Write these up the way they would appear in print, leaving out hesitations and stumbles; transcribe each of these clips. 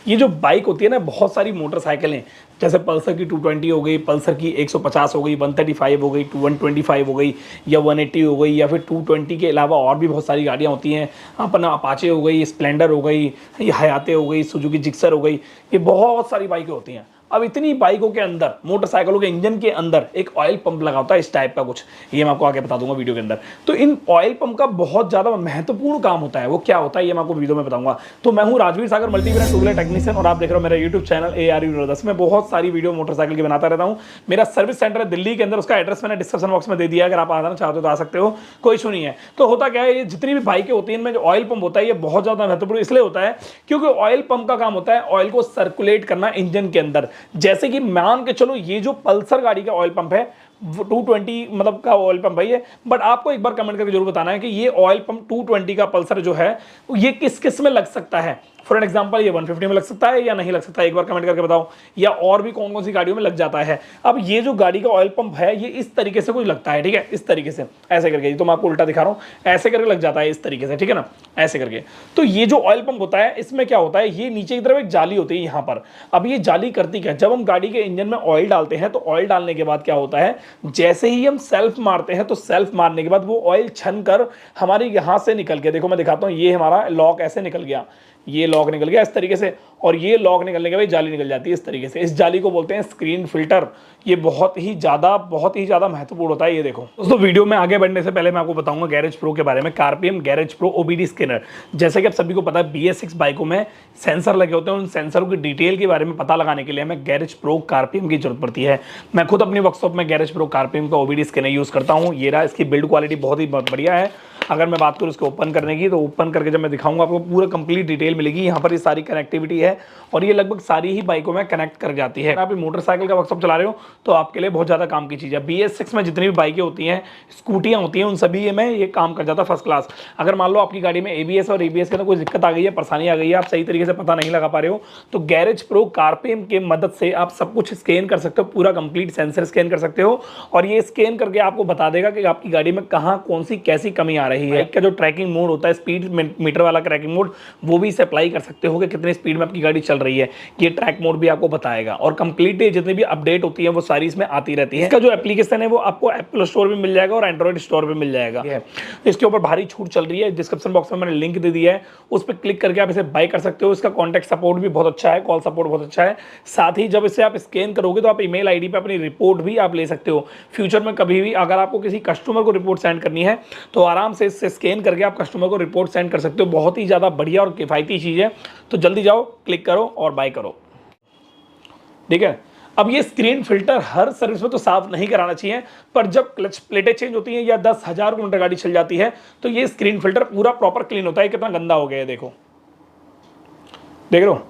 ये जो बाइक होती है ना, बहुत सारी मोटरसाइकिलें जैसे पल्सर की 220 हो गई, पल्सर की 150 हो गई, 135 हो गई, 125 हो गई या 180 हो गई, या फिर 220 के अलावा और भी बहुत सारी गाड़ियाँ होती हैं। अपना अपाचे हो गई, स्प्लेंडर हो गई, ये हयाते हो गई, सुजुकी जिक्सर हो गई, ये बहुत सारी बाइकें होती हैं। अब इतनी बाइकों के अंदर, मोटरसाइकिलों के इंजन के अंदर एक ऑयल पंप लगा होता है इस टाइप का कुछ, ये मैं आपको आगे बता दूंगा वीडियो के अंदर। तो इन ऑयल पंप का बहुत ज्यादा महत्वपूर्ण काम होता है। वो क्या होता है ये मैं आपको वीडियो में बताऊंगा। तो मैं हूं Rajveer Sagar, multi brand two wheeler technician, और आप देख रहे हो मेरा यूट्यूब चैनल ARU10। मैं बहुत सारी वीडियो मोटरसाइकिल की बनाता रहता हूँ। मेरा सर्विस सेंटर है दिल्ली के अंदर, उसका एड्रेस मैंने डिस्क्रिप्शन बॉक्स में दे दिया है, अगर आप आना चाहते हो तो आ सकते हो, कोई इशू नहीं है। तो होता क्या है, ये जितनी भी बाइकें होती हैं इनमें जो ऑयल पंप होता है ये बहुत ज्यादा महत्वपूर्ण इसलिए होता है क्योंकि ऑयल पंप का काम होता है ऑयल को सर्कुलेट करना इंजन के अंदर। जैसे कि मान के चलो ये जो पल्सर गाड़ी का ऑयल पंप है 220 मतलब का ऑयल पंप है ये, बट आपको एक बार कमेंट करके जरूर बताना है कि ये ऑयल पंप 220 का पल्सर जो है ये किस किस में लग सकता है। फॉर एग्जांपल ये 150 में लग सकता है या नहीं लग सकता है, एक बार कमेंट करके बताओ। या और भी कौन कौन सी गाड़ियों में लग जाता है। अब ये जो गाड़ी का ऑयल पंप है ये इस तरीके से कुछ लगता है, ठीक है, इस तरीके से ऐसे करके, तो मैं आपको उल्टा दिखा रहा हूं, ऐसे करके लग जाता है इस तरीके से, ठीक है ना, ऐसे करके। तो ये जो ऑयल पंप होता है इसमें क्या होता है, ये नीचे की तरफ एक जाली होती है यहां पर। अब ये जाली करती क्या है, जब हम गाड़ी के इंजन में ऑयल डालते हैं तो ऑयल डालने के बाद क्या होता है, जैसे ही हम सेल्फ मारते हैं तो सेल्फ मारने के बाद वो ऑयल छन कर हमारे यहां से निकल के, देखो मैं दिखाता हूं, ये हमारा लॉक ऐसे निकल गया, ये लॉक निकल गया इस तरीके से, और ये लॉक निकलने के बाद जाली निकल जाती है इस तरीके से। इस जाली को बोलते हैं स्क्रीन फिल्टर। ये बहुत ही ज़्यादा महत्वपूर्ण होता है। ये देखो दोस्तों, वीडियो में आगे बढ़ने से पहले मैं आपको बताऊंगा गैरेज प्रो के बारे में। कारपीएम गैरेज प्रो OBD स्कैनर, जैसे कि आप सभी को पता है BS6 बाइकों में सेंसर लगे होते हैं, उन सेंसरों की डिटेल के बारे में पता लगाने के लिए हमें गैरेज प्रो कारपीएम की जरूरत पड़ती है। मैं खुद अपनी वर्कशॉप में गैरेज प्रो कारपीएम का OBD स्कैनर यूज़ करता हूँ। ये रहा, इसकी बिल्ड क्वालिटी बहुत ही बढ़िया है। अगर मैं बात करूँ इसको ओपन करने की, तो ओपन करके जब मैं दिखाऊंगा आपको पूरा कंप्लीट डिटेल मिलेगी। यहाँ पर ये सारी कनेक्टिविटी है और ये लगभग सारी ही बाइकों में कनेक्ट कर जाती है। आप मोटरसाइकिल का वर्कशॉप चला रहे हो तो आपके लिए बहुत ज़्यादा काम की चीज़ है। BS6 में जितनी भी बाइकें होती हैं, स्कूटियाँ होती हैं, उन सभी में ये काम कर जाता है फर्स्ट क्लास। अगर मान लो आपकी गाड़ी में ABS और ABS के अंदर कोई दिक्कत आ गई है, परेशानी आ गई है, आप सही तरीके से पता नहीं लगा पा रहे हो, तो गैरेज प्रो कारपीएम के मदद से आप सब कुछ स्कैन कर सकते हो, पूरा कंप्लीट सेंसर स्कैन कर सकते हो, और ये स्कैन करके आपको बता देगा कि आपकी गाड़ी में कहाँ कौन सी कैसी कमी आ रही है। का जो ट्रैकिंग मोड होता है, स्पीड मीटर वाला ट्रैकिंग मोड, वो भी इसे अप्लाई कर सकते हो कि कितनी स्पीड में आपकी गाड़ी चल रही है। ये ट्रैक मोड भी आपको बताएगा, और कंप्लीट जितनी भी अपडेट होती है वो सारी इसमें आती रहती है। इसका जो एप्लीकेशन है वो आपको एप्पल स्टोर में मिल जाएगा और एंड्रॉइड स्टोर में मिल जाएगा। इसके ऊपर भारी छूट चल रही है, डिस्क्रिप्शन बॉक्स में मैंने लिंक दे दिया है, उस पर क्लिक करके आप इसे बाय कर सकते हो। इसका कॉन्टैक्ट सपोर्ट भी बहुत अच्छा है, कॉल सपोर्ट बहुत अच्छा है। साथ ही जब इसे आप स्कैन करोगे तो आप ईमेल आईडी पे अपनी रिपोर्ट भी आप ले सकते हो। फ्यूचर में कभी भी अगर आपको किसी कस्टमर को रिपोर्ट सेंड करनी है तो आराम से इससे स्कैन करके आप कस्टमर को रिपोर्ट सेंड कर सकते हो। बहुत ही ज़्यादा बढ़िया और किफ़ायती चीज़ है, तो जल्दी जाओ, क्लिक करो और बाय करो, ठीक है। अब ये स्क्रीन फिल्टर हर सर्विस में तो साफ नहीं कराना चाहिए, पर जब क्लच प्लेटें चेंज होती हैं या 10,000 किलोमीटर गाड़ी चल जाती है तो ये स्क्रीन फिल्टर पूरा प्रॉपर क्लीन होता है। कितना गंदा हो गया है, देखो, देख रहे हो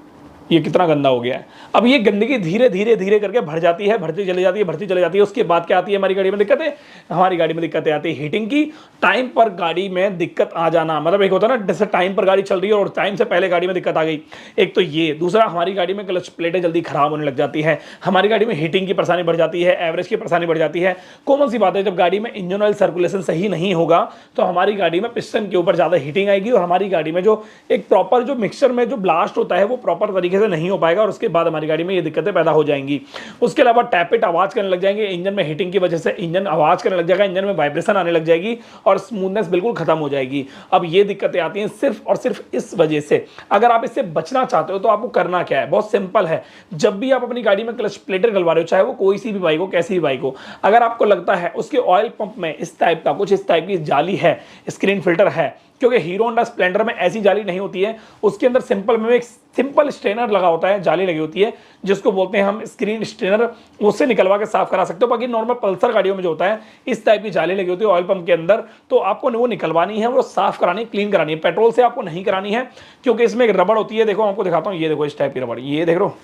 ये कितना गंदा हो गया है। अब ये गंदगी धीरे धीरे धीरे करके भर जाती है, भरती चली जाती है, भरती चली जाती है। उसके बाद क्या आती है, हमारी गाड़ी में दिक्कतें, हमारी गाड़ी में दिक्कतें आती है हीटिंग की, टाइम पर गाड़ी में दिक्कत आ जाना। मतलब एक होता है ना, जैसे टाइम पर गाड़ी चल रही है और टाइम से पहले गाड़ी में दिक्कत आ गई, एक तो ये। दूसरा, हमारी गाड़ी में क्लच प्लेटें जल्दी खराब होने लग जाती है, हमारी गाड़ी में हीटिंग की परेशानी बढ़ जाती है, एवरेज की परेशानी बढ़ जाती है। कॉमन सी बात है, जब गाड़ी में इंजन ऑयल सर्कुलेशन सही नहीं होगा तो हमारी गाड़ी में पिस्टन के ऊपर ज़्यादा हीटिंग आएगी और हमारी गाड़ी में जो एक प्रॉपर जो मिक्सचर में जो ब्लास्ट होता है वो प्रॉपर तरीके से नहीं हो पाएगा, और उसके बाद हमारी गाड़ी में ये दिक्कतें पैदा हो जाएंगी। उसके अलावा टैपिट आवाज करने लग जाएंगे, इंजन में हीटिंग की वजह से इंजन आवाज करने लग जाएगा, इंजन में वाइब्रेशन आने लग जाएगी और स्मूथनेस बिल्कुल खत्म हो जाएगी। अब ये दिक्कतें आती हैं सिर्फ और सिर्फ इस वजह से। अगर आप इससे बचना चाहते हो तो आपको करना क्या है, बहुत सिंपल है। जब भी आप अपनी गाड़ी में क्लच प्लेटें डलवा रहे हो, चाहे वो कोई सी भी बाइक हो, कैसी भी बाइक हो, अगर आपको लगता है उसके ऑयल पंप में इस टाइप का कुछ इस टाइप की जाली है, स्क्रीन फिल्टर है, क्योंकि हीरो होंडा स्प्लेंडर में ऐसी जाली नहीं होती है, उसके अंदर सिंपल में एक सिंपल स्ट्रेनर लगा होता है, जाली लगी होती है जिसको बोलते हैं हम स्क्रीन स्ट्रेनर, उससे निकलवा के साफ करा सकते हो। बाकी नॉर्मल पल्सर गाड़ियों में जो होता है इस टाइप की जाली लगी होती है ऑयल पंप के अंदर, तो आपको वो निकलवानी है, वो साफ करानी, क्लीन करानी है। पेट्रोल से आपको नहीं करानी है क्योंकि इसमें एक रबड़ होती है, देखो आपको दिखाता हूँ, ये देखो इस टाइप की रबड़, ये देख लो,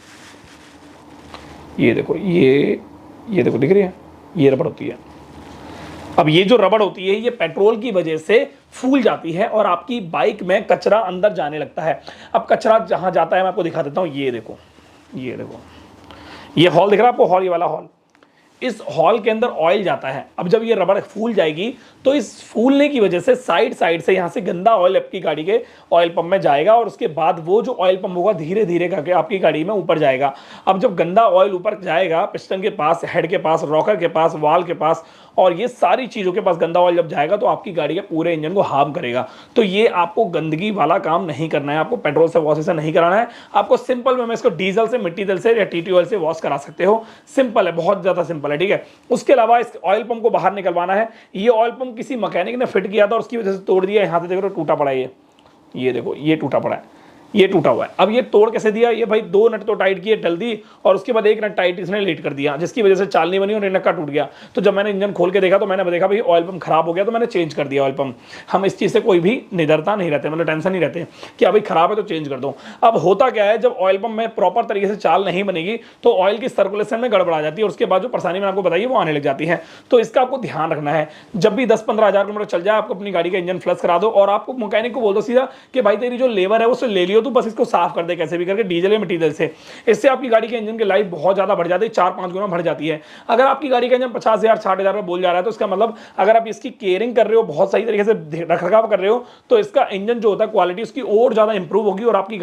ये देखो, ये देखो दिख रही है, ये रबड़ होती है। अब ये जो रबड़ होती है ये पेट्रोल की वजह से फूल जाती है और आपकी बाइक में कचरा अंदर जाने लगता है। अब कचरा जहां जाता है मैं आपको दिखा देता हूं, ये देखो, ये देखो, ये हॉल दिख रहा है आपको, हॉल, ये वाला हॉल, इस हॉल के अंदर ऑयल जाता है। अब जब ये रबड़ फूल जाएगी तो इस फूलने की वजह से साइड से यहाँ से गंदा ऑयल आपकी गाड़ी के ऑयल पंप में जाएगा और उसके बाद वो जो ऑयल पंप होगा धीरे धीरे करके आपकी गाड़ी में ऊपर जाएगा। अब जब गंदा ऑयल ऊपर जाएगा पिस्टन के पास, हेड के पास, रॉकर के पास, वाल के पास और ये सारी चीज़ों के पास गंदा ऑयल जब जाएगा तो आपकी गाड़ी के पूरे इंजन को हार्म करेगा। तो ये आपको गंदगी वाला काम नहीं करना है, आपको पेट्रोल से वॉश से नहीं कराना है। आपको सिंपल में इसको डीजल से, मिट्टी तेल से या टीटी ऑयल से वॉश करा सकते हो। सिंपल है, बहुत ज़्यादा सिंपल है, ठीक है। उसके अलावा इस ऑयल पंप को बाहर निकलवाना है। ये ऑयल पंप किसी मैकेनिक ने फिट किया था और उसकी वजह से तोड़ दिया। यहाँ से देखो टूटा पड़ा है, ये देखो ये टूटा पड़ा है, ये टूटा हुआ है। अब ये तोड़ कैसे दिया? ये भाई 2 नट तो टाइट किए, डल दी और उसके बाद 1 नट टाइट इसने लेट कर दिया, जिसकी वजह से चाल नहीं बनी और नक्का टूट गया। तो जब मैंने इंजन खोल के देखा तो मैंने देखा भाई ऑयल पंप खराब हो गया, तो मैंने चेंज कर दिया ऑयल पंप। हम इस चीज़ से कोई भी निडरता नहीं रहते, मतलब टेंशन नहीं रहते कि अभी खराब है तो चेंज कर दो। अब होता क्या है, जब ऑयल पंप में प्रॉपर तरीके से चाल नहीं बनेगी तो ऑयल की सर्कुलेशन में गड़बड़ आ जाती है और उसके बाद जो परेशानी मैंने आपको बताई वो आने लग जाती है। तो इसका आपको ध्यान रखना है। जब भी 10-15 हज़ार किलोमीटर चल जाए आपको अपनी गाड़ी का इंजन फ्लश करा दो और आपको मैकेनिक को बोल दो सीधा कि भाई तेरी जो लेबर है उससे ले लियो, तू बस इसको साफ कर दे कैसे भी करके, डीजल या मटीरियल से। इससे आपकी गाड़ी के इंजन की लाइफ बहुत ज्यादा बढ़ जाती है, 4-5 गुना बढ़ जाती है। अगर आपकी गाड़ी का इंजन 50,000 60,000 में बोल जा रहा है तो इसका मतलब अगर आप इसकी केयरिंग कर रहे हो, बहुत सही तरीके से रखरखाव कर रहे हो, तो इसका इंजन जो होता है क्वालिटी उसकी और ज्यादा इंप्रूव होगी और आपकी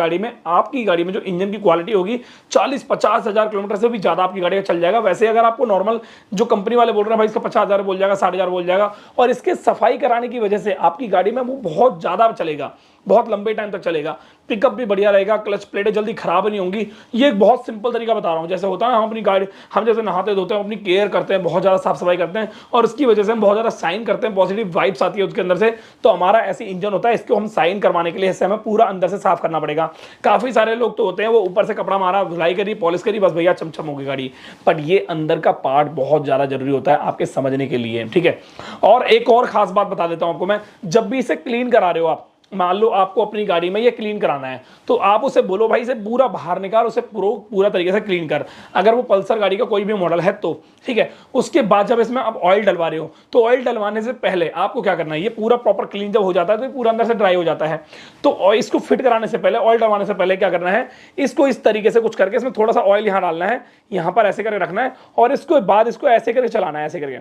गाड़ी में जो इंजन की क्वालिटी होगी 40-50 हज़ार किलोमीटर से भी ज्यादा आपकी गाड़ी का चल जाएगा। वैसे अगर आपको नॉर्मल जो कंपनी वाले बोल रहे हैं भाई इसका 50,000 बोल जाएगा, 60,000 बोल जाएगा, और इसके सफाई कराने की वजह से आपकी गाड़ी में वो बहुत ज्यादा चलेगा, बहुत लंबे टाइम तक चलेगा। पिकअप भी बढ़िया रहेगा, क्लच प्लेटें जल्दी खराब नहीं होंगी। ये एक बहुत सिंपल तरीका बता रहा हूँ। जैसे होता है हम अपनी गाड़ी, हम जैसे नहाते धोते हैं, अपनी केयर करते हैं, बहुत ज़्यादा साफ सफाई करते हैं और उसकी वजह से हम बहुत ज़्यादा साइन करते हैं, पॉजिटिव वाइब्स आती है उसके अंदर से। तो हमारा ऐसी इंजन होता है, इसको हम साइन करवाने के लिए इससे हमें पूरा अंदर से साफ करना पड़ेगा। काफ़ी सारे लोग तो होते हैं वो ऊपर से कपड़ा मारा, धुलाई करी, पॉलिश करी, बस भैया चमचम होगी गाड़ी। बट ये अंदर का पार्ट बहुत ज़्यादा जरूरी होता है आपके समझने के लिए, ठीक है। और एक और खास बात बता देता हूँ आपको मैं, जब भी इसे क्लीन करा रहे हो आप, मान लो आपको अपनी गाड़ी में ये क्लीन कराना है तो आप उसे बोलो भाई इसे पूरा बाहर निकाल, उसे पूरा तरीके से क्लीन कर। अगर वो पल्सर गाड़ी का कोई भी मॉडल है तो ठीक है। उसके बाद जब इसमें आप ऑयल डलवा रहे हो तो ऑयल डलवाने से पहले आपको क्या करना है, ये पूरा प्रॉपर क्लीन जब हो जाता है तो पूरा अंदर से ड्राई हो जाता है। तो इसको फिट कराने से पहले, ऑयल डलवाने से पहले क्या करना है, इसको इस तरीके से कुछ करके इसमें थोड़ा सा ऑयल यहाँ डालना है, यहाँ पर ऐसे करके रखना है और इसको बाद इसको ऐसे करके चलाना है, ऐसे करके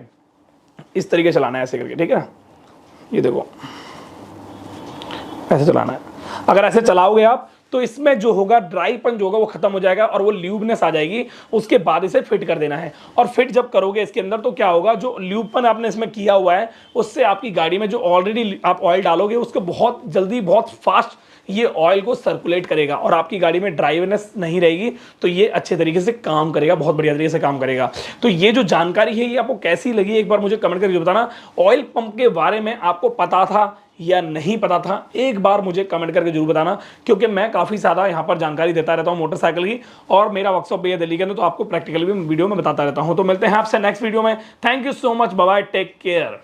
इस तरीके चलाना है, ऐसे करके, ठीक है। ये देखो ऐसे चलाना है। अगर ऐसे चलाओगे आप तो इसमें जो होगा ड्राईपन जो होगा वो खत्म हो जाएगा और वो ल्यूबनेस आ जाएगी। उसके बाद इसे फिट कर देना है और फिट जब करोगे इसके अंदर तो क्या होगा, जो ल्यूबपन आपने इसमें किया हुआ है उससे आपकी गाड़ी में जो ऑलरेडी आप ऑयल डालोगे उसको बहुत जल्दी, बहुत फास्ट ये ऑयल को सर्कुलेट करेगा और आपकी गाड़ी में ड्राइवनेस नहीं रहेगी। तो ये अच्छे तरीके से काम करेगा, बहुत बढ़िया तरीके से काम करेगा। तो ये जो जानकारी है ये आपको कैसी लगी एक बार मुझे कमेंट करके बताना। ऑयल पंप के बारे में आपको पता था या नहीं पता था, एक बार मुझे कमेंट करके जरूर बताना, क्योंकि मैं काफ़ी ज़्यादा यहाँ पर जानकारी देता रहता हूँ मोटरसाइकिल की और मेरा वर्कशॉप भी है दिल्ली के अंदर, तो आपको प्रैक्टिकली भी वीडियो में बताता रहता हूँ। तो मिलते हैं आपसे नेक्स्ट वीडियो में। Thank you so much, bye bye, take care.